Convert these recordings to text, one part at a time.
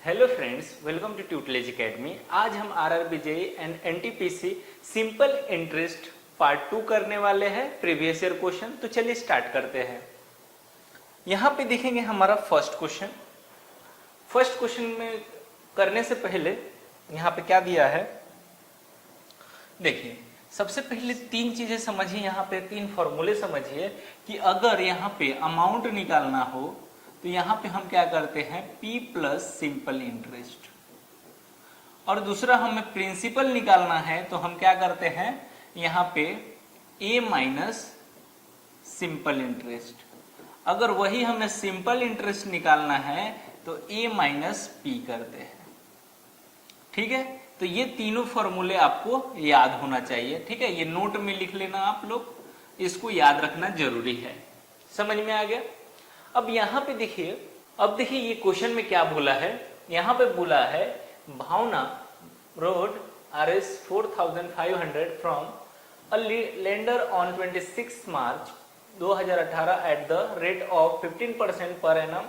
Hello friends, welcome to Tutelage Academy. आज हम RRB JEE and NTPC simple interest part 2 करने वाले हैं, प्रीवियस ईयर क्वेश्चन। तो चलिए स्टार्ट करते हैं। यहाँ पे देखेंगे हमारा फर्स्ट क्वेश्चन में करने से पहले यहाँ पे क्या दिया है देखिए। सबसे पहले तीन चीजें समझिए, यहाँ पे तीन फॉर्मूले समझिए कि अगर यहाँ पे अमाउंट निकालना हो तो यहाँ पे हम क्या करते हैं, P प्लस सिंपल इंटरेस्ट, और दूसरा हमें प्रिंसिपल निकालना है तो हम क्या करते हैं, यहाँ पे A माइनस सिंपल इंटरेस्ट। अगर वही हमें सिंपल इंटरेस्ट निकालना है तो A माइनस P करते हैं। ठीक है, तो ये तीनों फॉर्मूले आपको याद होना चाहिए। ठीक है, ये नोट में लिख लेना, आप लोग इसको याद रखना जरूरी है। समझ में आ गया? अब यहाँ पे देखिए, ये क्वेश्चन में क्या बोला है। यहाँ पे बोला है Bhavna borrowed Rs 4500 from a lender on 26 March 2018 at the rate of 15% per annum.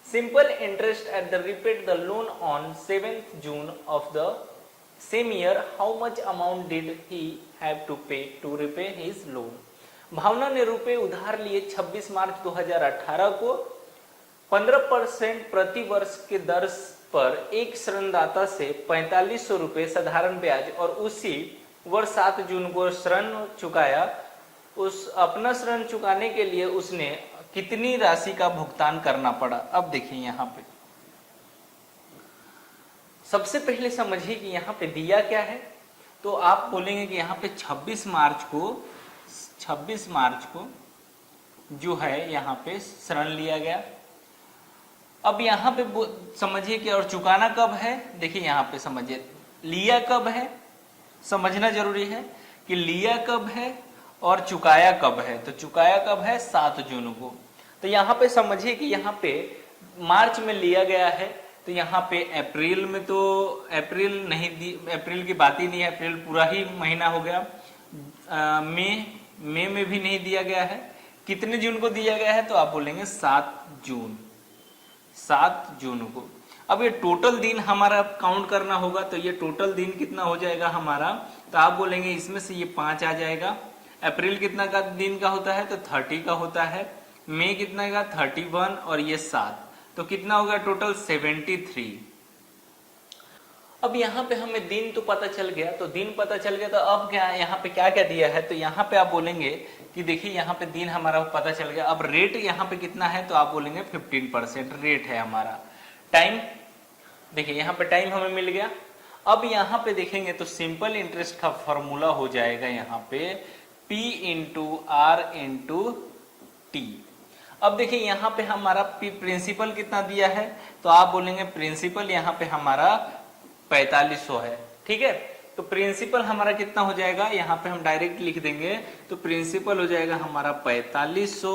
Simple interest at the repaid the loan on 7th June of the same year. How much amount did he have to pay to repay his loan. Bhavna ने रुपए उधार लिए 26 March 2018 को 15% प्रति वर्ष के दर पर एक ऋणदाता से 4500 रुपए साधारण ब्याज और उसी वर्ष 7 जून को ऋण चुकाया। उस अपना ऋण चुकाने के लिए उसने कितनी राशि का भुगतान करना पड़ा। अब देखिए यहाँ पे सबसे पहले समझिए कि यहाँ पे दिया क्या है। तो आप बोलेंगे कि यहाँ पे 26 मार्च को जो है यहाँ पे ऋण लिया गया। अब यहाँ पे समझिए कि और चुकाना कब है। देखिए यहाँ पे समझिए लिया कब है, समझना जरूरी है कि लिया कब है और चुकाया कब है। तो चुकाया कब है, 7 जून को। तो यहाँ पे समझिए कि यहाँ पे मार्च में लिया गया है, तो यहाँ पे अप्रैल में तो अप्रैल नहीं दी, अप्रैल की बात ही नहीं है, अप्रैल पूरा ही महीना हो गया। मई में भी नहीं दिया गया है। कितने जून को दिया गया है, तो आप बोलेंगे 7 जून को। अब ये टोटल दिन हमारा काउंट करना होगा, तो ये टोटल दिन कितना हो जाएगा हमारा, तो आप बोलेंगे इसमें से ये 5 आ जाएगा। अप्रैल कितना का दिन का होता है, तो 30 का होता है। मई कितना का, 31, और ये 7, तो कितना होगा टोटल 73। अब यहाँ पे हमें दिन तो पता चल गया, तो अब क्या यहाँ पे क्या क्या दिया है। तो यहाँ पे आप बोलेंगे कि देखिए यहाँ पे दिन हमारा पता चल गया। अब रेट यहाँ पे कितना है, तो आप बोलेंगे 15% रेट है हमारा। टाइम देखिए यहाँ पे टाइम हमें मिल गया। अब यहाँ पे देखेंगे तो सिंपल इंटरेस्ट का फॉर्मूला हो जाएगा यहाँ पे P into R into T। अब देखिए यहाँ पे हमारा प्रिंसिपल कितना दिया है, तो आप बोलेंगे प्रिंसिपल यहाँ पे हमारा 4500 है। ठीक है, तो प्रिंसिपल हमारा कितना हो जाएगा, यहाँ पे हम डायरेक्ट लिख देंगे। तो प्रिंसिपल हो जाएगा हमारा 4500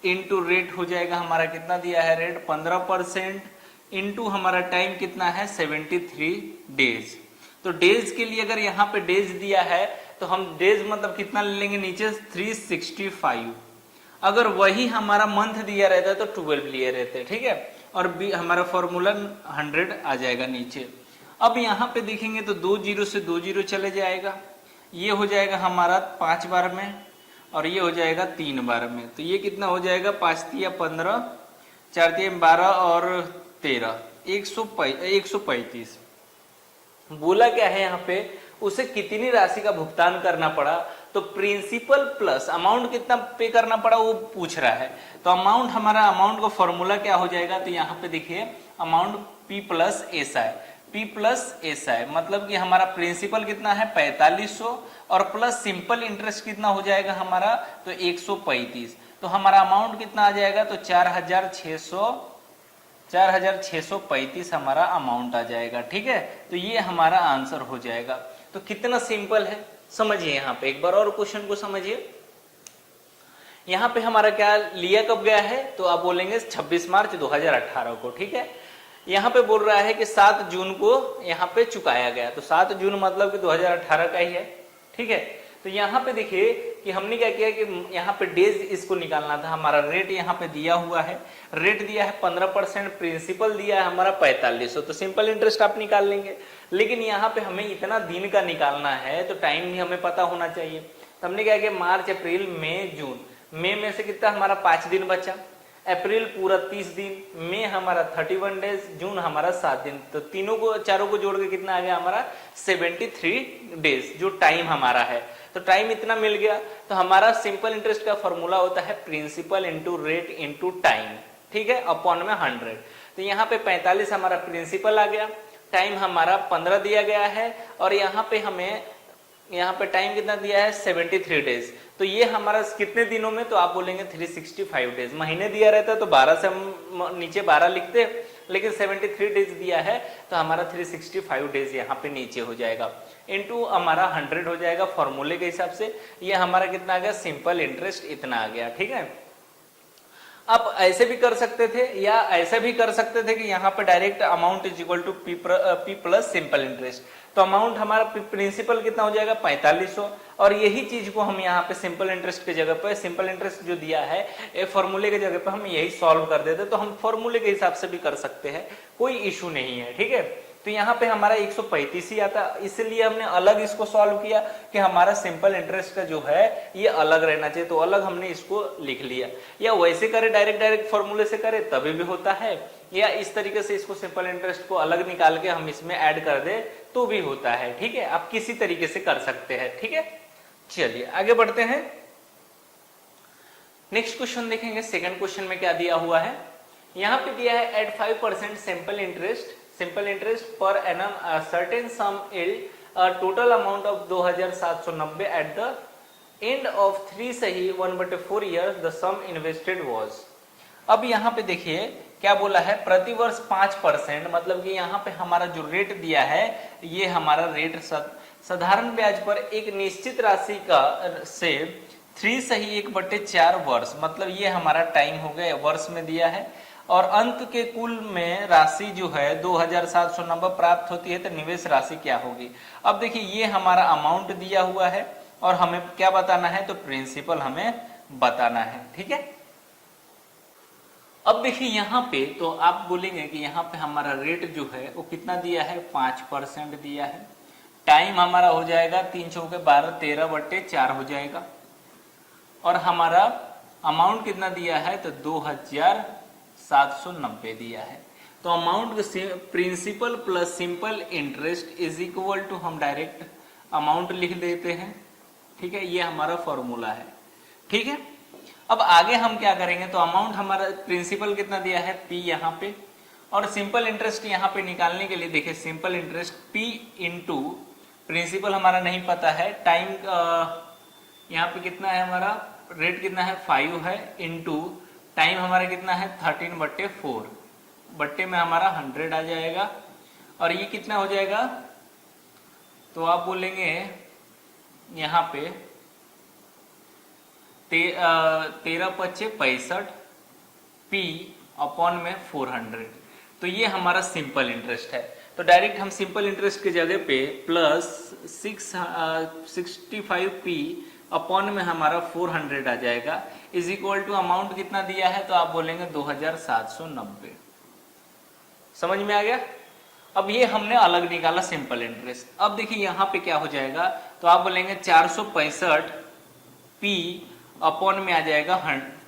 इंटू रेट हो जाएगा हमारा कितना दिया है, रेट 15%, इंटू हमारा टाइम कितना है 73 डेज। तो डेज के लिए अगर यहाँ पे डेज दिया है तो हम डेज मतलब कितना ले लेंगे नीचे 365। अगर वही हमारा मंथ दिया रहता है तो 12 लिए रहते। ठीक है, और हमारा फॉर्मूला 100 आ जाएगा नीचे। अब यहाँ पे देखेंगे तो 2 0 से 2 0 चले जाएगा। ये हो जाएगा हमारा 5 बार में और ये हो जाएगा 3 बार में। तो ये कितना हो जाएगा, 5 तिया 15, 4 तिया 12 और 13, 135। बोला क्या है यहाँ पे, उसे कितनी राशि का भुगतान करना पड़ा। तो प्रिंसिपल प्लस अमाउंट कितना पे करना पड़ा वो पूछ रहा है। तो अमाउंट का फॉर्मूला क्या हो जाएगा, तो यहाँ पे देखिए अमाउंट P प्लस SI, मतलब कि हमारा प्रिंसिपल कितना है 4500 और प्लस सिंपल इंटरेस्ट कितना हो जाएगा हमारा, तो 135। तो हमारा अमाउंट कितना आ जाएगा, तो 4635 हमारा अमाउंट आ जाएगा। ठीक है, तो ये हमारा आंसर हो जाएगा। तो कितना सिंपल है, समझिए यहाँ पे एक बार और क्वेश्चन को समझिए। यहाँ पे हमारा क्या लिया कब गया है, तो आप बोलेंगे 26 मार्च 2018 को। ठीक है, यहाँ पे बोल रहा है कि 7 जून को यहाँ पे चुकाया गया, तो 7 जून मतलब कि 2018 का ही है। ठीक है, तो यहाँ पे देखिए कि हमने क्या किया कि यहाँ पे डेज इसको निकालना था। हमारा रेट यहाँ पे दिया हुआ है, रेट दिया है 15%, प्रिंसिपल दिया है हमारा 4500, तो सिंपल इंटरेस्ट आप निकाल लेंगे। लेकिन यहाँ पे हमें इतना दिन का निकालना है तो टाइम भी हमें पता होना चाहिए। तो हमने क्या किया, मार्च अप्रैल मई जून, मई में से कितना हमारा 5 दिन बचा, अप्रैल पूरा 30 दिन, मई हमारा 31 डेज, जून हमारा 7 दिन, तो तीनों को चारों को जोड़ के कितना आ गया हमारा 73 डेज जो टाइम हमारा है। तो टाइम इतना मिल गया। तो हमारा सिंपल इंटरेस्ट का फॉर्मूला होता है principal into rate into time, ठीक है, अपॉन में 100। तो यहाँ पे 45 हमारा प्रिंसिपल आ गया, टाइम हमारा 15 दिया गया है, और यहाँ पे हमें यहाँ पे टाइम कितना दिया है 73 डेज। तो ये हमारा कितने दिनों में, तो आप बोलेंगे 365 डेज। महीने दिया रहता तो 12 से हम नीचे 12 लिखते, लेकिन 73 डेज दिया है तो हमारा 365 डेज यहाँ पे नीचे हो जाएगा, इनटू हमारा 100 हो जाएगा फॉर्मूले के हिसाब से। ये हमारा कितना आ गया, सिंपल इंटरेस्ट इतना आ गया, ठीक है। आप ऐसे भी कर सकते थे या ऐसे भी कर सकते थे कि यहाँ पे direct amount is equal to P plus simple interest. तो अमाउंट हमारा प्रिंसिपल कितना हो जाएगा 4500, और यही चीज को हम यहाँ पे सिंपल इंटरेस्ट के जगह पे, सिंपल इंटरेस्ट जो दिया है फॉर्मूले के जगह पे हम यही सॉल्व कर देते। तो हम फॉर्मूले के हिसाब से भी कर सकते हैं, कोई इशू नहीं है, ठीक है। तो यहाँ पे हमारा 135 ही आता, इसलिए हमने अलग इसको सॉल्व किया कि हमारा सिंपल इंटरेस्ट का जो है ये अलग रहना चाहिए, तो अलग हमने इसको लिख लिया। या वैसे करे डायरेक्ट फॉर्मूले से करे तभी भी होता है, या इस तरीके से इसको सिंपल इंटरेस्ट को अलग निकाल के हम इसमें ऐड कर दे तो भी होता है, ठीक है। आप किसी तरीके से कर सकते हैं, ठीक है। चलिए आगे बढ़ते हैं, नेक्स्ट क्वेश्चन देखेंगे। सेकंड क्वेश्चन में क्या दिया हुआ है, यहाँ पे दिया है एट 5% सिंपल इंटरेस्ट पर annum certain sum yield total amount of 2790 at the end of 3 सही 1/4 years the sum invested was. अब यहाँ पे देखिए क्या बोला है, प्रतिवर्ष 5%, मतलब कि यहाँ पे हमारा जो रेट दिया है ये हमारा रेट साधारण ब्याज पर एक निश्चित राशि का से 3 सही 1/4 वर्ष, मतलब ये हमारा टाइम हो गया, वर्ष में दिया है, और अंत के कुल में राशि जो है 2790 प्राप्त होती है, तो निवेश राशि क्या होगी। अब देखिए ये हमारा अमाउंट दिया हुआ है और हमें क्या बताना है, तो प्रिंसिपल हमें बताना है, ठीक है। अब देखिए यहाँ पे तो आप बोलेंगे कि यहाँ पे हमारा रेट जो है वो कितना दिया है 5% दिया है, टाइम हमारा हो जाएगा 3 चौके 12 13/4 हो जाएगा, और हमारा अमाउंट कितना दिया है, तो 2790 दिया है। तो amount principal plus simple interest is equal to, हम डायरेक्ट अमाउंट लिख देते हैं, ठीक है, ये हमारा फॉर्मूला है, ठीक है। अब आगे हम क्या करेंगे, तो अमाउंट हमारा प्रिंसिपल कितना दिया है P यहाँ पे, और सिंपल इंटरेस्ट यहाँ पे निकालने के लिए देखिए simple interest P into principal हमारा नहीं पता है, टाइम यहाँ पे कितना है हमारा रेट कितना है 5 है, इंटू टाइम हमारा कितना है 13/4, बट्टे में हमारा 100 आ जाएगा, और ये कितना हो जाएगा, तो आप बोलेंगे यहाँ पे 13×5 P अपॉन में 400। तो ये हमारा सिंपल इंटरेस्ट है। तो डायरेक्ट हम सिंपल इंटरेस्ट की जगह पे प्लस 65P अपॉन में हमारा 400 आ जाएगा, इज इक्वल टू अमाउंट कितना दिया है, तो आप बोलेंगे 2790। समझ में आ गया। अब ये हमने अलग निकाला सिंपल इंटरेस्ट। अब देखिए यहाँ पे क्या हो जाएगा, तो आप बोलेंगे 465P अपॉन में आ जाएगा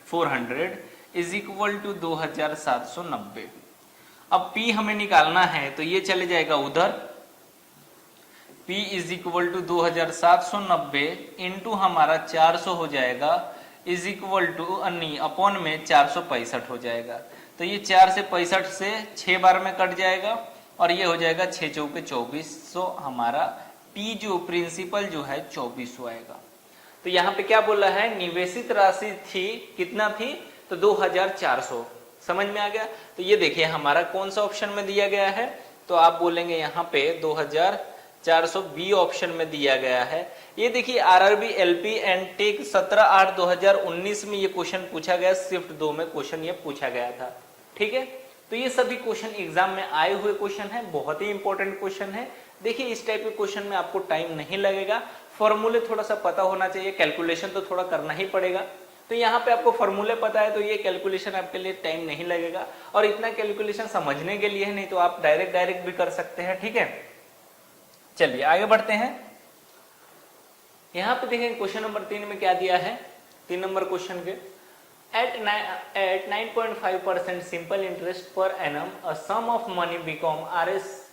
400 इज इक्वल टू 2790। अब P हमें निकालना है तो ये चले जाएगा उधर, P is equal to 2790 into हमारा 400 हो जाएगा, is equal to annum upon में 465 हो जाएगा। तो ये 4 से 65 से 6 बार में कट जाएगा, और ये हो जाएगा 6 चौके 2400, हमारा P जो प्रिंसिपल जो है 2400 आएगा। तो यहाँ पे क्या बोला है, निवेशित राशि थी कितना थी, तो 2400। समझ में आ गया। तो ये देखिए हमारा कौन सा ऑप्शन में दिया गया है, तो आप बोलेंगे यहाँ पे 2400 बी ऑप्शन में दिया गया है। ये देखिए आरआरबी एलपी एंड टेक 17/8/2019 में ये क्वेश्चन पूछा गया, शिफ्ट 2 में क्वेश्चन ये पूछा गया था, ठीक है। तो ये सभी क्वेश्चन एग्जाम में आए हुए क्वेश्चन है, बहुत ही इंपॉर्टेंट क्वेश्चन है। देखिए इस टाइप के क्वेश्चन में आपको टाइम नहीं लगेगा, फॉर्मूले थोड़ा सा पता होना चाहिए, कैलकुलेशन तो थोड़ा करना ही पड़ेगा। तो यहाँ पे आपको फॉर्मूले पता है तो ये कैलकुलेशन आपके लिए टाइम नहीं लगेगा, और इतना कैलकुलेशन समझने के लिए है, नहीं तो आप डायरेक्ट भी कर सकते हैं, ठीक है। चलिए आगे बढ़ते हैं। यहाँ पे देखें क्वेश्चन नंबर 3 में क्या दिया है, 3 नंबर क्वेश्चन के, at 9.5% simple interest per annum a sum of money become Rs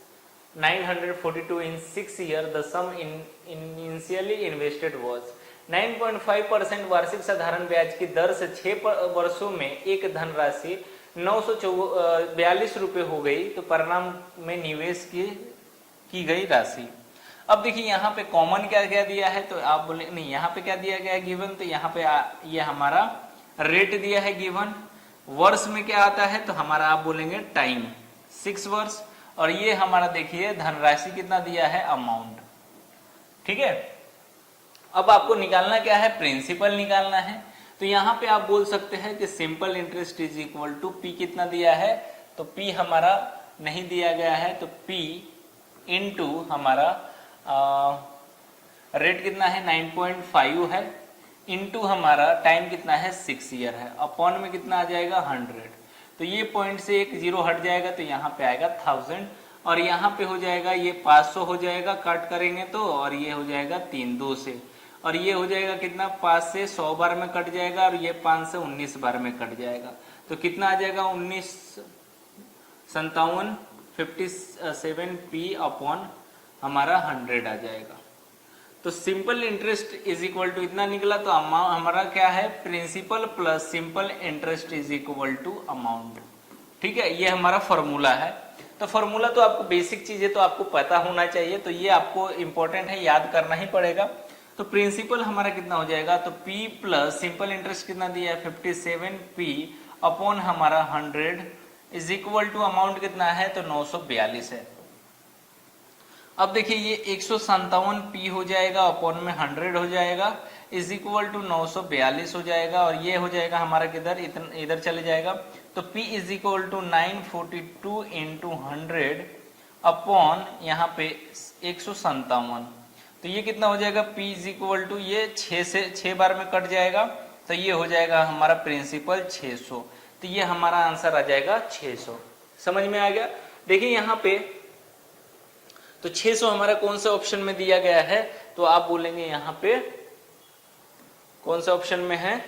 942 in 6 years. The sum initially invested was 9.5% वार्षिक साधारण ब्याज की दर से 6 वर्षों में एक धनराशि 942 रुपये हो गई, तो परिणाम में निवेश की गई राशि। अब देखिए यहाँ पे कॉमन क्या क्या दिया है, तो आप बोले नहीं, यहाँ पे क्या दिया गया है गिवन, तो यहाँ पे ये हमारा रेट दिया है गिवन। वर्ष में क्या आता है, तो हमारा आप बोलेंगे टाइम 6 वर्ष, और ये हमारा देखिए धनराशि कितना दिया है, अमाउंट, ठीक है। अब आपको निकालना क्या है, प्रिंसिपल निकालना है। तो यहाँ पे आप बोल सकते हैं कि simple interest is equal to P कितना दिया है, तो पी हमारा नहीं दिया गया है, तो पी इनटू हमारा रेट कितना है 9.5 है, इनटू हमारा टाइम कितना है 6 ईयर है, अपॉन में कितना आ जाएगा 100। तो ये पॉइंट से एक जीरो हट जाएगा, तो यहाँ पे आएगा 1000, और यहाँ पे हो जाएगा ये 500 हो जाएगा, कट करेंगे तो, और ये हो जाएगा 3 2 से, और ये हो जाएगा कितना 5 से 100 बार में कट जाएगा, और ये 5 से 19 बार में कट जाएगा, तो कितना आ जाएगा 1957 57 पी अपॉन हमारा 100 आ जाएगा। तो simple interest is equal to इतना निकला, तो हमारा क्या है, principal plus simple interest is equal to amount, ठीक है। ये हमारा फॉर्मूला है। तो फॉर्मूला तो आपको बेसिक चीजें तो आपको पता होना चाहिए, तो ये आपको इंपॉर्टेंट है, याद करना ही पड़ेगा। तो प्रिंसिपल हमारा कितना हो जाएगा, तो P प्लस सिंपल इंटरेस्ट कितना दिया है 57 P अपॉन हमारा 100 इज इक्वल टू अमाउंट कितना है, तो 942 है। अब देखिए ये 157 P हो जाएगा, अपॉन में 100 हो जाएगा, इज इक्वल टू 942 हो जाएगा, और ये हो जाएगा हमारा किधर, इधर चले जाएगा, तो P is equal to 942 into 100 upon यहाँ पे 157, तो ये कितना हो जाएगा, P इज इक्वल टू ये 6 बार में कट जाएगा, तो ये हो जाएगा हमारा प्रिंसिपल 600, तो ये हमारा आंसर आ जाएगा 600। समझ में आ गया। देखिए यहाँ पे तो 600 हमारा कौन से ऑप्शन में दिया गया है, तो आप बोलेंगे यहाँ पे कौन सा ऑप्शन में है,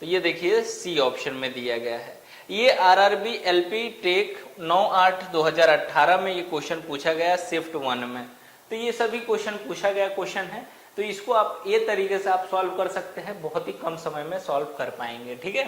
तो ये देखिए सी ऑप्शन में दिया गया है। ये आरआरबी एलपी टेक 9/8/2018 में ये क्वेश्चन पूछा गया शिफ्ट 1 में। तो ये सभी क्वेश्चन पूछा गया क्वेश्चन है, तो इसको आप ये तरीके से आप सॉल्व कर सकते हैं, बहुत ही कम समय में सॉल्व कर पाएंगे, ठीक है।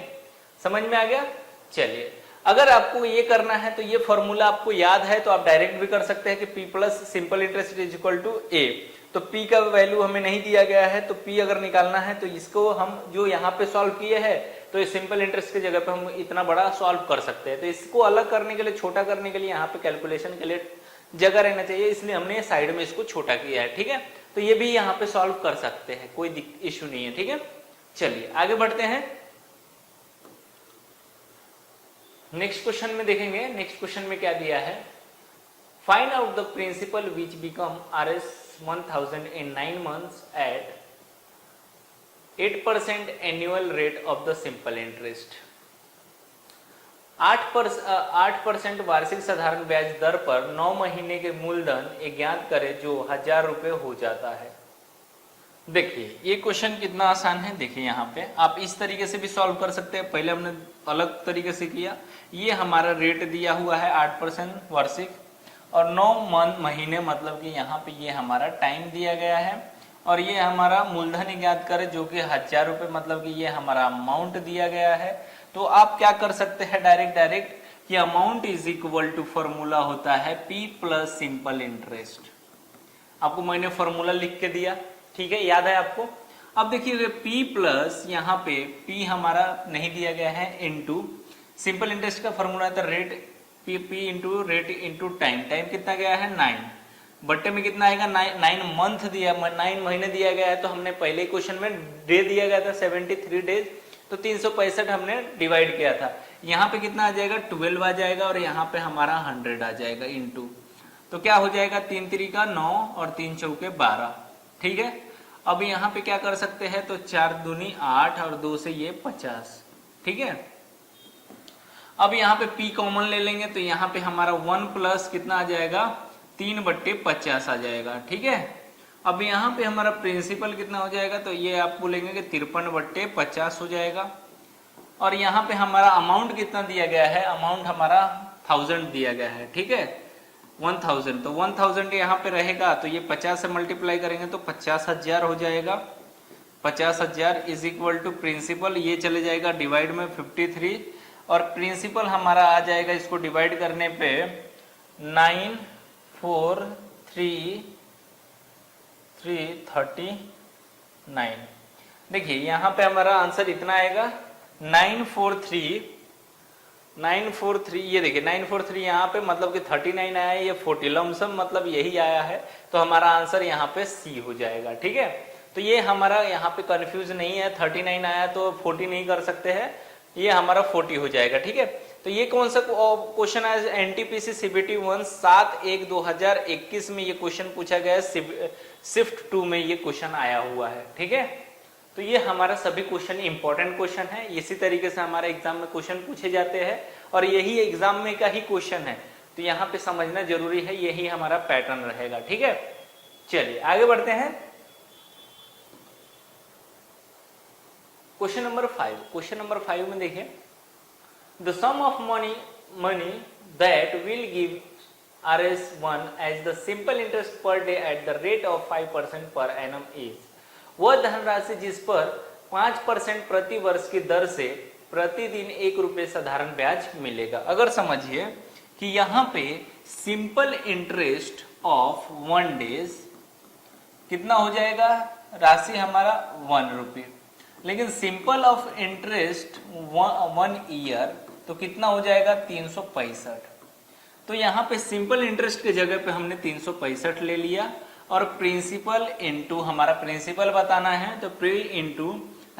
समझ में आ गया। चलिए अगर आपको ये करना है तो ये फॉर्मूला आपको याद है तो आप डायरेक्ट भी कर सकते हैं कि P plus simple interest is equal to A। तो P का वैल्यू हमें नहीं दिया गया है, तो P अगर निकालना है तो इसको हम जो यहाँ पे सॉल्व किए हैं तो इस सिंपल इंटरेस्ट की जगह पे हम इतना बड़ा सॉल्व कर सकते हैं। तो इसको अलग करने के लिए, छोटा करने के लिए यहाँ पे कैलकुलेशन के लिए जगह रहना चाहिए, इसलिए हमने साइड में इसको छोटा किया है, ठीक है। तो ये भी यहाँ पे सॉल्व कर सकते हैं, कोई इश्यू नहीं है, ठीक है। चलिए आगे बढ़ते हैं। नेक्स्ट क्वेश्चन में देखेंगे, नेक्स्ट क्वेश्चन में क्या दिया है, find out the principal which become Rs1000 in 9 months at 8% annual rate of the simple interest. 8% वार्षिक साधारण ब्याज दर पर 9 महीने के मूलधन ज्ञात करें जो 1000 रुपए हो जाता है। देखिए ये क्वेश्चन कितना आसान है, देखिए यहाँ पे आप इस तरीके से भी सॉल्व कर सकते हैं, पहले हमने अलग तरीके से किया। ये हमारा रेट दिया हुआ है 8% वार्षिक और 9 महीने, मतलब कि यहाँ पे ये हमारा टाइम दिया गया है, और ये हमारा मूलधन ज्ञात करें जो कि 1000 रुपए, मतलब कि ये हमारा अमाउंट दिया गया है। तो आप क्या कर सकते हैं डायरेक्ट कि amount is equal to formula होता है P प्लस सिंपल इंटरेस्ट। आपको मैंने फॉर्मूला लिख के दिया, ठीक है, याद है आपको। अब देखिए P प्लस यहाँ पे P हमारा नहीं दिया गया है, इनटू सिंपल इंटरेस्ट का फॉर्मूला था rate P into rate into time. Time कितना गया है 9, बट्टे में कितना आएगा 9 मंथ दिया, 9 महीने दिया गया है। तो हमने पहले क्वेश्चन में डे दिया गया था 73 डेज, तो 365 हमने डिवाइड किया था। यहाँ पे कितना आ जाएगा 12 आ जाएगा, और यहाँ पे हमारा 100 आ जाएगा इनटू। तो क्या हो जाएगा 3 3 का 9 और 3 चौके 12, ठीक है। अब यहाँ पे क्या कर सकते हैं, तो 4 दूनी 8 और 2 से ये 50, ठीक है। अब यहाँ पे p कॉमन ले लेंगे तो यहाँ पे हमारा 1 प्लस कितना आ जाएगा, 3/50 आ जाएगा, ठीक है। अब यहाँ पे हमारा प्रिंसिपल कितना हो जाएगा, तो ये आप बोलेंगे कि 53/50 हो जाएगा। और यहाँ पे हमारा अमाउंट कितना दिया गया है, अमाउंट हमारा 1000 दिया गया है, ठीक है, 1000। तो 1000 यहाँ पे रहेगा तो ये 50 से मल्टीप्लाई करेंगे तो 50,000 हो जाएगा। 50,000 इज इक्वल टू प्रिंसिपल, ये चले जाएगा डिवाइड में 53 और प्रिंसिपल हमारा आ जाएगा, इसको डिवाइड करने पे 94339। देखिए यहाँ पे हमारा आंसर इतना आएगा 943, ये देखिए 943 यहाँ पे मतलब कि 39 आया है, ये 40 लमसम मतलब यही आया है, तो हमारा आंसर यहाँ पे सी हो जाएगा, ठीक है। तो ये हमारा यहाँ पे कंफ्यूज नहीं है, 39 आया तो 40 नहीं कर सकते हैं, ये हमारा 40 हो जाएगा, ठीक है। तो ये कौन सा क्वेश्चन है, एनटीपीसी सीबीटी 1 7/1/2021 में ये क्वेश्चन पूछा गया है, शिफ्ट 2 में ये क्वेश्चन आया हुआ है, ठीक है। तो ये हमारा सभी क्वेश्चन इंपॉर्टेंट क्वेश्चन है, इसी तरीके से हमारे एग्जाम में क्वेश्चन पूछे जाते हैं और यही एग्जाम में का ही क्वेश्चन है, तो यहाँ पे समझना जरूरी है, यही हमारा पैटर्न रहेगा, ठीक है। चलिए आगे बढ़ते हैं। क्वेश्चन नंबर 5, क्वेश्चन नंबर 5 में देखिए, the sum of money that will give RS1 as the simple interest per day at the rate of 5% per annum is, वह धनराशि जिस पर 5% प्रति वर्ष की दर से प्रतिदिन 1 रुपये साधारण ब्याज मिलेगा। अगर समझिए कि यहाँ पे सिंपल इंटरेस्ट ऑफ 1 डेज कितना हो जाएगा, राशि हमारा 1 रुपये, लेकिन सिंपल ऑफ इंटरेस्ट 1 ईयर तो कितना हो जाएगा 365। तो यहाँ पे सिंपल इंटरेस्ट के जगह पे हमने 365 ले लिया और प्रिंसिपल इनटू, हमारा प्रिंसिपल बताना है तो प्री इनटू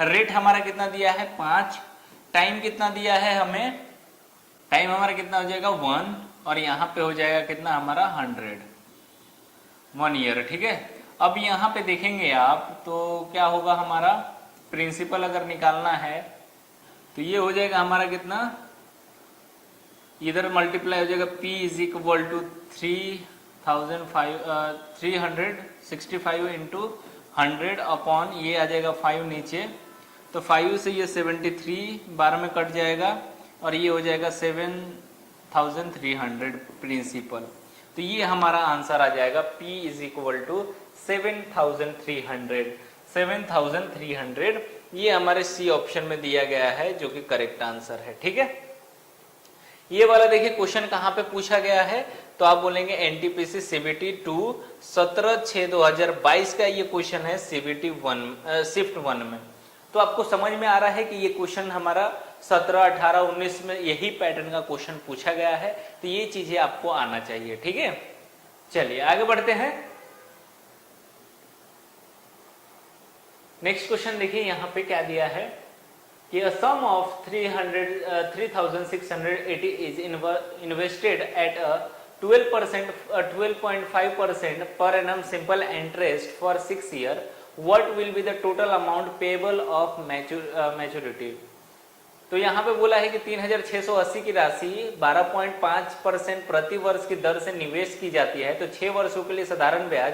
रेट हमारा कितना दिया है 5, टाइम कितना दिया है हमें, टाइम हमारा कितना हो जाएगा 1 और यहाँ पे हो जाएगा कितना हमारा 100 ईयर, ठीक है। अब यहाँ पे देखेंगे आप तो क्या होगा, हमारा प्रिंसिपल अगर निकालना है तो ये हो जाएगा हमारा कितना, इधर मल्टीप्लाई हो जाएगा p is equal to 365 into 100 upon ये आ जाएगा 5 नीचे, तो 5 से ये 73 12 में कट जाएगा और ये हो जाएगा 7300 प्रिंसिपल। तो ये हमारा आंसर आ जाएगा p इज इक्वल टू 7300, ये हमारे सी ऑप्शन में दिया गया है जो कि करेक्ट आंसर है, ठीक है। ये वाला देखिए क्वेश्चन कहाँ पे पूछा गया है, तो आप बोलेंगे एनटीपीसी सीबीटी 2 17/6/2022 का ये क्वेश्चन है सीबीटी 1 शिफ्ट 1 में। तो आपको समझ में आ रहा है कि ये क्वेश्चन हमारा 17, 18, 19 में यही पैटर्न का क्वेश्चन पूछा गया है, तो ये चीजें आपको आना चाहिए, ठीक है। चलिए आगे बढ़ते हैं। नेक्स्ट क्वेश्चन देखिए यहाँ पे क्या दिया है कि a sum of 3,680 is invested at a 12.5% per annum simple interest for 6 years. What will be the total amount payable of maturity? तो यहाँ पे बोला है कि 3,680 की राशि 12.5% प्रति वर्ष की दर से निवेश की जाती है, तो 6 वर्षों के लिए साधारण ब्याज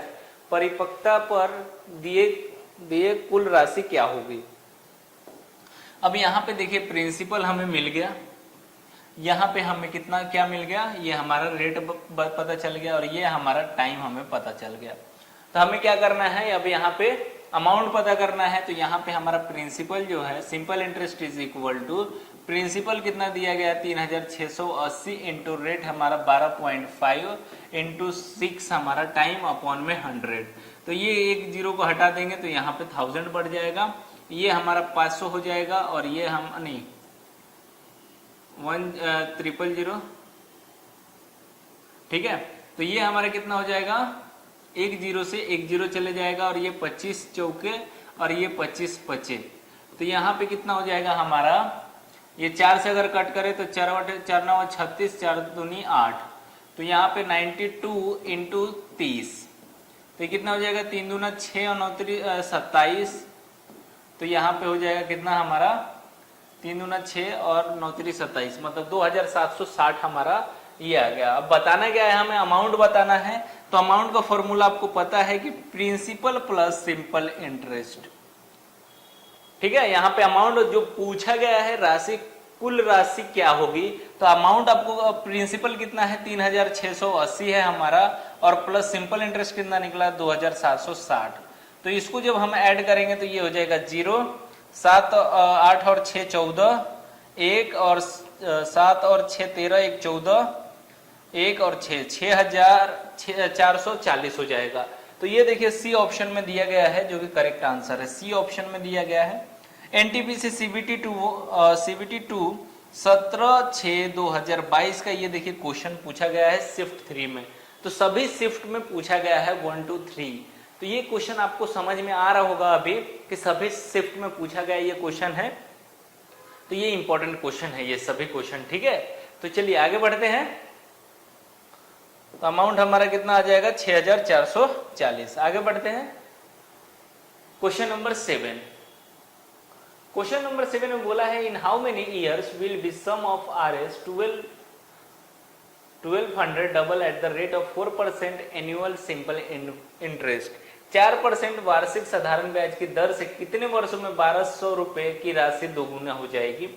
परिपक्वता पर दिए कुल राशि क्या होगी। अब यहाँ पे देखिए प्रिंसिपल हमें मिल गया, यहाँ पे हमें कितना क्या मिल गया, ये हमारा रेट पता चल गया और ये हमारा टाइम हमें पता चल गया। तो हमें क्या करना है, अब यहाँ पे अमाउंट पता करना है, तो यहाँ पे हमारा प्रिंसिपल जो है simple interest is equal to principal कितना दिया गया 3,680 इंटू रेट हमारा 12.5 इंटू 6 हमारा टाइम अपॉन में 100। तो ये एक जीरो को हटा देंगे तो यहाँ पे 1000 बढ़ जाएगा, ये हमारा 500 हो जाएगा और ये हम नहीं 1000, ठीक है। तो ये हमारा कितना हो जाएगा, 1 जीरो से 1 जीरो चले जाएगा और ये 25 चौके और ये 25 पचे, तो यहाँ पे कितना हो जाएगा हमारा, ये 4 से अगर कट करें तो 4 9 36, 4 दूनी 8, तो यहाँ पे 92 इंटू 30, तो ये कितना हो जाएगा, 3 दूना 6 और 9 27, तो यहाँ पे हो जाएगा कितना हमारा 3 दूना 6 और 9 27, मतलब 2760 हमारा ये आ गया। अब बताना क्या है, हमें अमाउंट बताना है। तो अमाउंट का फॉर्मूला आपको पता है कि प्रिंसिपल प्लस सिंपल इंटरेस्ट। ठीक है, यहाँ पे अमाउंट जो पूछा गया है राशि, कुल राशि क्या होगी, तो अमाउंट आपको प्रिंसिपल कितना है 3680 है हमारा, और प्लस सिंपल इंटरेस्ट कितना निकला 2760। तो इसको जब हम ऐड करेंगे तो ये हो जाएगा 0, 7 8 और 6 14, 1 और 7 और 6 13, 1 14, 1 और 6 6440 हो जाएगा। तो ये देखिए सी ऑप्शन में दिया गया है जो कि करेक्ट आंसर है, सी ऑप्शन में दिया गया है। एनटीपीसी सीबीटी 2 17/6/2022 का ये देखिए क्वेश्चन पूछा गया है शिफ्ट 3 में। तो सभी शिफ्ट में पूछा गया है 1 2 3। तो ये क्वेश्चन आपको समझ में आ रहा होगा अभी कि सभी शिफ्ट में पूछा गया ये क्वेश्चन है। तो ये इंपॉर्टेंट क्वेश्चन है ये सभी क्वेश्चन। ठीक है, तो चलिए आगे बढ़ते हैं। तो अमाउंट हमारा कितना आ जाएगा 6440। आगे बढ़ते हैं क्वेश्चन नंबर 7। क्वेश्चन नंबर 7 में बोला है in how many years will be sum of RS 1200 double at the rate of 4% annual simple interest. 4% वार्षिक साधारण ब्याज की दर से कितने वर्षों में 1200 रुपए की राशि दोगुना हो जाएगी।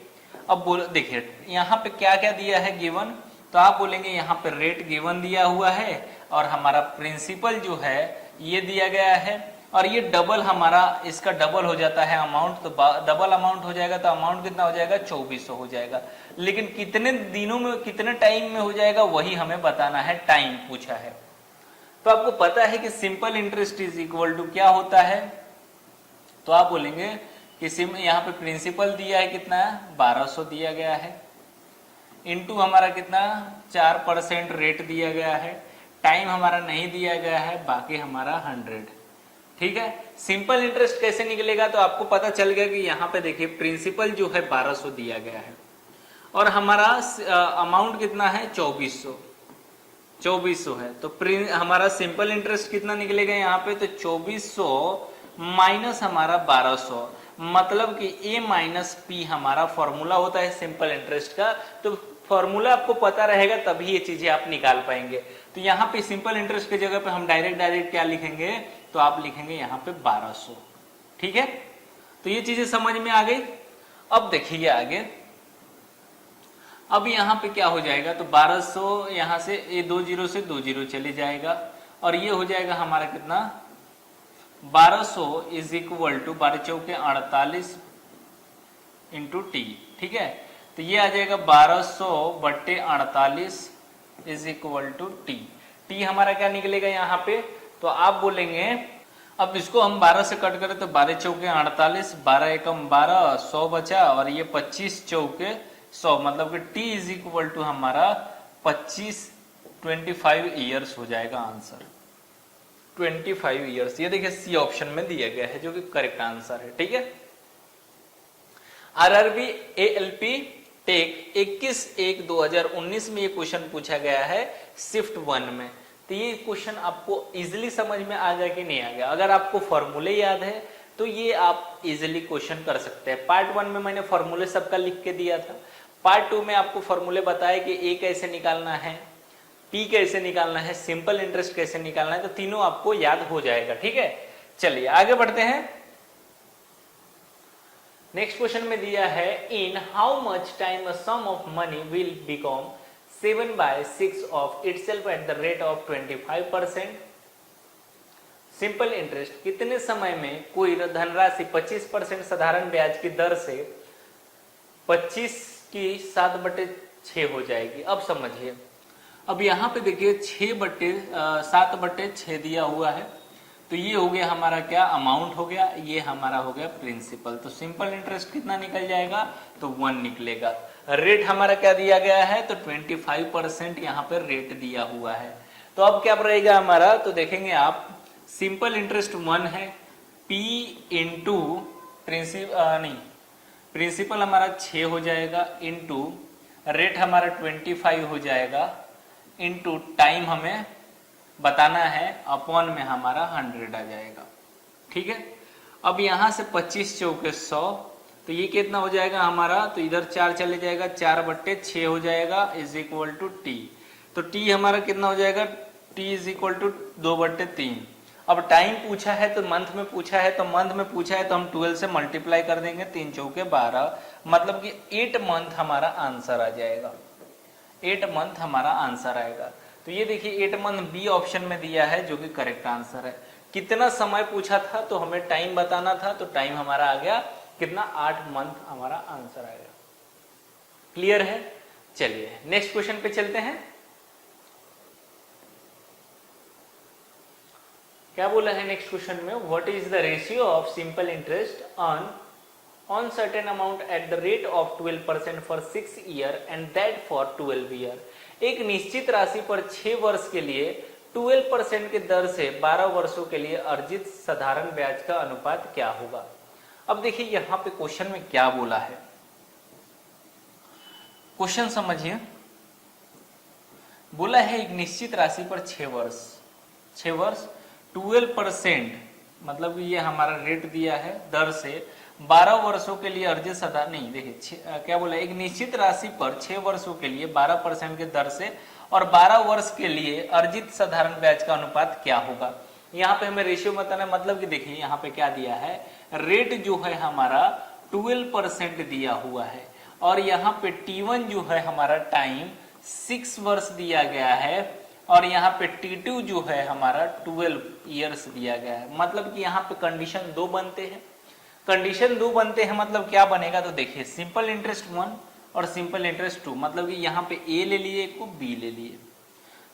अब बोलो देखिए यहाँ पे क्या क्या दिया है गिवन, तो आप बोलेंगे यहाँ पे रेट गिवन दिया हुआ है और हमारा प्रिंसिपल जो है ये दिया गया है, और ये डबल हमारा इसका डबल हो जाता है अमाउंट, तो डबल अमाउंट हो जाएगा। तो अमाउंट कितना हो जाएगा 2400 हो जाएगा। लेकिन कितने दिनों में कितने टाइम में हो जाएगा वही हमें बताना है, टाइम पूछा है। तो आपको पता है कि simple interest is equal to क्या होता है, तो आप बोलेंगे कि यहाँ पे प्रिंसिपल दिया है कितना 1200 दिया गया है, इनटू हमारा कितना 4% रेट दिया गया है, टाइम हमारा नहीं दिया गया है, बाकी हमारा 100। ठीक है, सिंपल इंटरेस्ट कैसे निकलेगा, तो आपको पता चल गया कि यहाँ पे देखिए प्रिंसिपल जो है 1200 दिया गया है और हमारा अमाउंट कितना है 2400 है। तो हमारा सिंपल इंटरेस्ट कितना निकलेगा यहाँ पे, तो 2400 माइनस हमारा 1200, मतलब कि A माइनस P हमारा फॉर्मूला होता है सिंपल इंटरेस्ट का। तो फॉर्मूला आपको पता रहेगा तभी ये चीजें आप निकाल पाएंगे। तो यहाँ पे सिंपल इंटरेस्ट की जगह पे हम डायरेक्ट क्या लिखेंगे, तो आप लिखेंगे यहाँ पे 1200। ठीक है, तो ये चीजें समझ में आ गई। अब देखिए आगे, अब यहाँ पे क्या हो जाएगा, तो 1200 यहाँ से ये 20 से 20 चले जाएगा और ये हो जाएगा हमारा कितना 1200 इज इक्वल टू 12 चौके 48 इंटू टी। ठीक है, तो ये आ जाएगा 1200/48 is equal to T. T हमारा क्या निकलेगा यहाँ पे, तो आप बोलेंगे अब इसको हम 12 से कट करें तो 12 चौके 48, 12 एकम 12, 100 बचा और ये 25 चौके 100, मतलब कि टी इज इक्वल टू हमारा 25 ईयर्स हो जाएगा आंसर 25 ईयर्स। ये देखिए सी ऑप्शन में दिया गया है जो कि करेक्ट आंसर है। ठीक है, आरआरबी एएलपी टेक 21/1/2019 में ये क्वेश्चन पूछा गया है शिफ्ट 1 में। तो ये क्वेश्चन आपको इजीली समझ में आ गया कि नहीं आ गया। अगर आपको फॉर्मूले याद है तो ये आप इजीली क्वेश्चन कर सकते हैं। पार्ट 1 में मैंने फॉर्मूले सबका लिख के दिया था, पार्ट 2 में आपको फॉर्मूले बताए कि ए कैसे निकालना है, पी कैसे निकालना है, सिंपल इंटरेस्ट कैसे निकालना है, तो तीनों आपको याद हो जाएगा। ठीक है, चलिए आगे बढ़ते हैं। नेक्स्ट क्वेश्चन में दिया है in how much time a sum of money will become 7/6 of itself at the rate of 25%। Simple interest कितने समय में कोई धनराशि 25% साधारण ब्याज की दर से 25 की 7/6 हो जाएगी। अब समझिए, अब यहाँ पे देखिए 7/6 दिया हुआ है, तो ये हो गया हमारा क्या अमाउंट हो गया, ये हमारा हो गया प्रिंसिपल। तो सिंपल इंटरेस्ट कितना निकल जाएगा, तो 1 निकलेगा। रेट हमारा क्या दिया गया है, तो 25% यहाँ पर रेट दिया हुआ है। तो अब क्या रहेगा हमारा, तो देखेंगे आप सिंपल इंटरेस्ट 1 है, P इंटू प्रिंसिपल हमारा 6 हो जाएगा, इंटू रेट हमारा 25 हो जाएगा, इंटू टाइम हमें बताना है, अपॉन में हमारा 100 आ जाएगा। ठीक है, अब यहां से 25 चौके 100, तो ये कितना हो जाएगा हमारा, तो इधर 4 चले जाएगा, 4/6 हो जाएगा इज इक्वल टू टी। तो टी हमारा कितना हो जाएगा, टी इज इक्वल टू 2/3। अब टाइम पूछा है तो मंथ में पूछा है, तो मंथ में पूछा है तो हम 12 से मल्टीप्लाई कर देंगे, 3 चौके 12, मतलब कि 8 मंथ हमारा आंसर आ जाएगा। 8 मंथ हमारा आंसर आएगा। तो ये देखिए 8 मंथ बी ऑप्शन में दिया है जो कि करेक्ट आंसर है। कितना समय पूछा था तो हमें टाइम बताना था, तो टाइम हमारा आ गया कितना, 8 मंथ हमारा आंसर आएगा। क्लियर है? चलिए नेक्स्ट क्वेश्चन पे चलते हैं। क्या बोला है नेक्स्ट क्वेश्चन में, what is the ratio of simple interest on certain amount at the rate of 12% for 6 year and that for 12 year. एक निश्चित राशि पर 6 वर्ष के लिए 12% के दर से 12 वर्षों के लिए अर्जित साधारण ब्याज का अनुपात क्या होगा। अब देखिए यहां पे क्वेश्चन में क्या बोला है, क्वेश्चन समझिए। बोला है एक निश्चित राशि पर 6 वर्ष 12%, मतलब ये हमारा रेट दिया है दर से 12 वर्षों के लिए अर्जित साधारण, नहीं देखिए क्या बोला, एक निश्चित राशि पर 6 वर्षों के लिए 12% के दर से और 12 वर्ष के लिए अर्जित साधारण ब्याज का अनुपात क्या होगा। यहाँ पे हमें रेशियो बताना, मतलब कि देखिए यहाँ पे क्या दिया है, रेट जो है हमारा 12% दिया हुआ है और यहाँ पे T1 जो है हमारा टाइम 6 वर्ष दिया गया है और यहाँ पे T2 जो है हमारा 12 ईयर्स दिया गया है। मतलब कि यहाँ पे कंडीशन 2 बनते हैं, कंडीशन 2 बनते हैं मतलब क्या बनेगा, तो देखिए सिंपल इंटरेस्ट 1 और सिंपल इंटरेस्ट 2, मतलब कि यहाँ पे A ले लिए, एक को B ले लिए।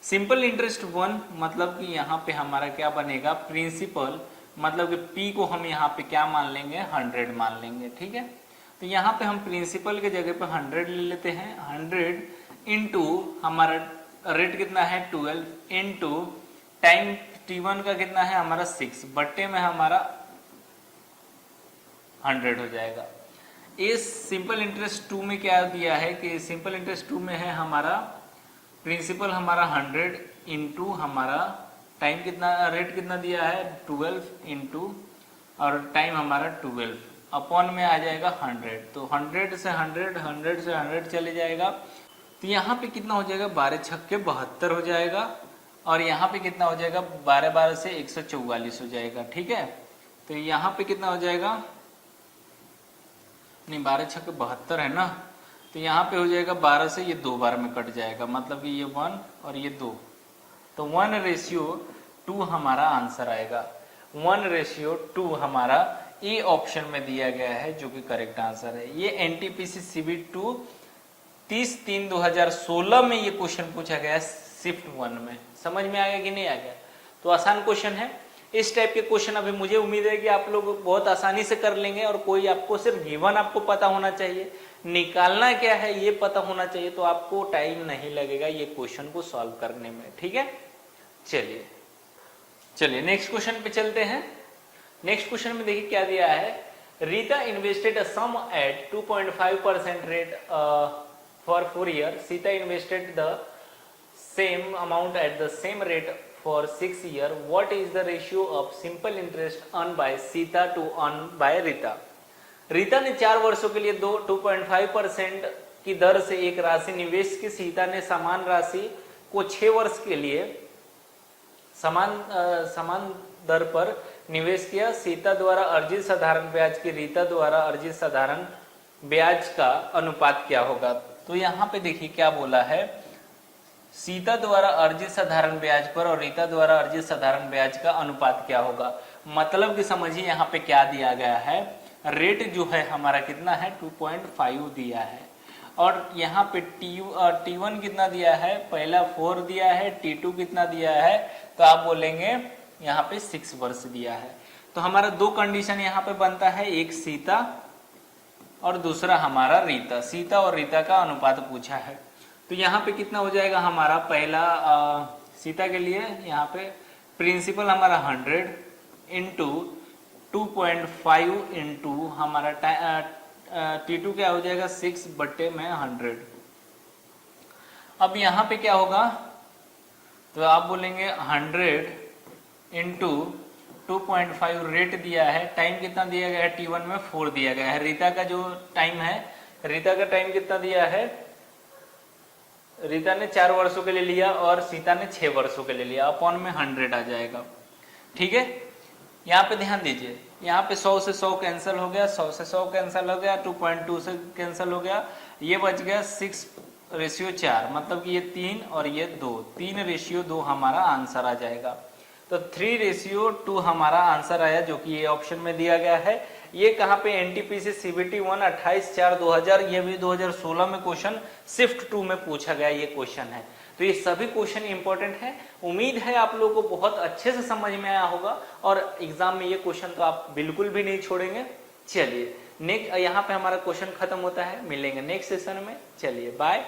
सिंपल इंटरेस्ट 1 मतलब कि यहाँ पे हमारा क्या बनेगा, प्रिंसिपल, मतलब कि P को हम यहाँ पे क्या मान लेंगे, 100 मान लेंगे। ठीक है, तो यहाँ पे हम प्रिंसिपल के जगह पे 100 ले लेते हैं। 100 इंटू हमारा रेट कितना है 12 इंटू टाइम T1 का कितना है हमारा 6 बट्टे में हमारा 100 हो जाएगा। इस सिंपल इंटरेस्ट 2 में क्या दिया है कि सिंपल इंटरेस्ट 2 में है हमारा प्रिंसिपल हमारा 100 इंटू हमारा टाइम कितना, रेट कितना दिया है 12 इंटू और टाइम हमारा 12 अपॉन में आ जाएगा 100। तो 100 से 100 चले जाएगा, तो यहाँ पे कितना हो जाएगा, 12 छक्के 72 हो जाएगा और यहाँ पे कितना हो जाएगा, 12 से 144 हो जाएगा। ठीक है, तो यहाँ पे कितना हो जाएगा, नहीं 12 छक्के 72 है ना, तो यहाँ पे हो जाएगा 12 से ये 2 बार में कट जाएगा, मतलब कि ये 1 और ये 2, तो 1:2 हमारा आंसर आएगा। 1:2 हमारा ए ऑप्शन में दिया गया है जो कि करेक्ट आंसर है। ये NTPC CB2 30/3/2016 में ये क्वेश्चन पूछा गया है शिफ्ट 1 में। समझ में आ गया कि नहीं आ गया? तो आसान क्वेश्चन है। इस टाइप के क्वेश्चन अभी मुझे उम्मीद है कि आप लोग बहुत आसानी से कर लेंगे और कोई आपको सिर्फ गिवन आपको पता होना चाहिए, निकालना क्या है ये पता होना चाहिए, तो आपको टाइम नहीं लगेगा ये क्वेश्चन को सॉल्व करने में। ठीक है, चलिए नेक्स्ट क्वेश्चन पे चलते हैं। नेक्स्ट क्वेश्चन में देखिए क्या दिया है, Rita invested a sum at 2.5% rate for 4 year, Sita invested the same amount at the same rate for 6 years. What is the ratio of simple interest earned by Sita to earned by Rita? Rita ने 4 वर्षों के लिए 2.5% की दर से एक राशि निवेश की। सीता ने समान राशि को 6 वर्ष के लिए समान दर पर निवेश किया। सीता द्वारा अर्जित साधारण ब्याज की रीता द्वारा अर्जित साधारण ब्याज का अनुपात क्या होगा। तो यहाँ पे देखिए क्या बोला है, सीता द्वारा अर्जित साधारण ब्याज पर और रीता द्वारा अर्जित साधारण ब्याज का अनुपात क्या होगा। मतलब कि समझिए यहाँ पे क्या दिया गया है, रेट जो है हमारा कितना है 2.5 दिया है और यहाँ पे T1 कितना दिया है, पहला 4 दिया है, T2 कितना दिया है, तो आप बोलेंगे यहाँ पे 6 वर्ष दिया है। तो हमारा 2 कंडीशन यहाँ पे बनता है, एक सीता और दूसरा हमारा रीता। सीता और रीता का अनुपात पूछा है, तो यहाँ पे कितना हो जाएगा हमारा, पहला सीता के लिए यहाँ पे प्रिंसिपल हमारा 100 इंटू 2.5 इंटू हमारा T2 क्या हो जाएगा 6 बट्टे में 100। अब यहाँ पे क्या होगा तो आप बोलेंगे 100 इंटू 2.5 रेट दिया है, टाइम कितना दिया गया है, T1 में 4 दिया गया है। रीता का जो टाइम है, रीता का टाइम कितना दिया है, रीता ने 4 वर्षों के लिए लिया और सीता ने 6 वर्षों के लिए लिया, अपॉन में 100 आ जाएगा। ठीक है, यहाँ पे ध्यान दीजिए, यहाँ पे 100 से 100 कैंसिल हो गया, 100 से 100 कैंसिल हो गया, 2.2 से कैंसिल हो गया, ये बच गया 6:4, मतलब कि ये 3 और ये 2, 3:2 हमारा आंसर आ जाएगा। तो 3:2 हमारा आंसर आया, जो कि ये ऑप्शन में दिया गया है। ये कहाँ पे, एनटीपीसी सीबीटी 1 28/4/2000, ये भी 2016 में क्वेश्चन शिफ्ट 2 में पूछा गया ये क्वेश्चन है। तो ये सभी क्वेश्चन इंपॉर्टेंट है। उम्मीद है आप लोगों को बहुत अच्छे से समझ में आया होगा और एग्जाम में ये क्वेश्चन तो आप बिल्कुल भी नहीं छोड़ेंगे। चलिए नेक्स्ट, यहाँ पे हमारा क्वेश्चन खत्म होता है, मिलेंगे नेक्स्ट सेशन में। चलिए बाय।